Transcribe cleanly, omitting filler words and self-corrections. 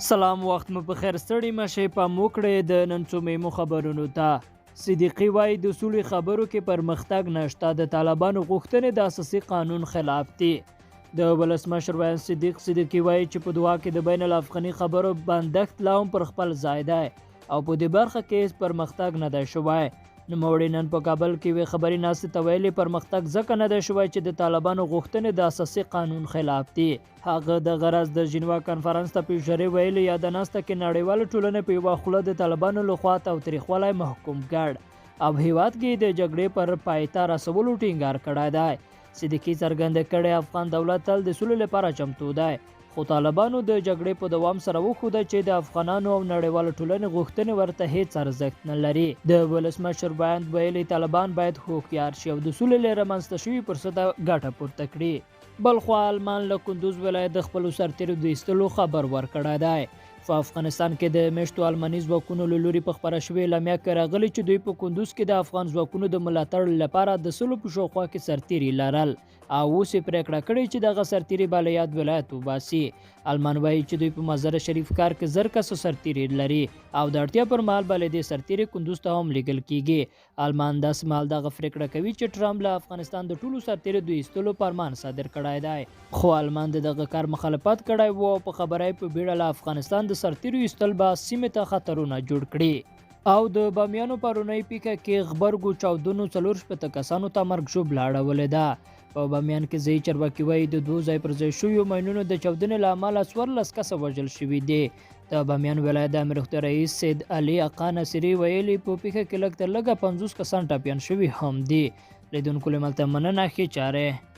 سلام وخت مو په خیر ستړي مشه په موکړې د نن څو میمو خبرونو ته صدیقی وای د اصولي خبرو کې پرمختګ نشته د طالبانو غوښتنې د اساسي قانون خلاف دي د ولسمشر وای صدیقی وای چې په دوا کې د بین الافغاني خبرو بندښت لا هم پر خپل ځای دی او په دې برخه کې پرمختګ نه دی شوی نوموړي نن په کابل کې وی خبري ناستې ته ویلي پرمختګ ځکه نه دی شوی چې د طالبانو غوښتنې د اساسي قانون خلاف دي هغه د غرض د جنیوا کانفرنس ته پیشري ویلي یا د ناسته کې نړیواله ټولنه په یوه خوله د طالبانو لخوا تاوتریخوالی محکوم کړ او هیواد کې د جګړې پر پایته رسولو ټینګار کړی دی صدیقي څرګنده کړې افغان دولت تل د سولې لپاره چمتو دی خو طالبانو د جګړې په دوام سره وښوده چې د افغانانو او نړیوالو ټولنې غوښتنې ورته هیڅ ارزښت نه لري د ولسمشر بیان ویلي طالبان باید هوښیار شي او د سولې له رامنځته شوي فرصت ګټه پورته کړي بلخوا آلمان له کندوز ولایت د خپلو سرتیرو د ایستلو خبر ورکړی دی په افغانستان کې د میشتو آلماني ځواکونو له لوري په خپره شوې اعلامیه کې راغلي چې دوی په کندوز کې د افغان ځواکونو د ملاتړ لپاره د سلو په شاوخوا کې سرتیري لرل او اوس یې پرېکړه کړې چې دغه سرتیري به له یاد ولایت وباسي آلمان وایي چې دوی په مزار شریف کار کې 1000 کسه سرتیري لري او د اړتیا پر مهال به له دې سرتیري کندوز ته هم لیږل کیږي آلمان داسې مهال دغه پرېکړه کوي چې ټرمپ له افغانستان د ټولو سرتیرو د ایستلو فرمان صادر کړی دی خو آلمان د دغه کار مخالفت کړی و او په خبره یې په بیړه له افغانستان د سرتیرو ایستل به سیمې ته خطرونه جوړ کړي او د بامیانو پرونی پیکه کې غبرګو چاودنو 4 کسانو ته مرګ ژوبله اړولې ده په بامیان کې ځای چرواکي وایي د 2 ځای پر ځای شویو ماینونو د چاودنې له امله 14 کسه وژل شوي دي د بامیان ولایت د امیر روغتیا رئیس سید علي اقا نصیري ویلي په پیښه کې لږ تر لږه 50 کسان ټپیان شوي هم دي لیدونکو له ملته مننه ښې چارې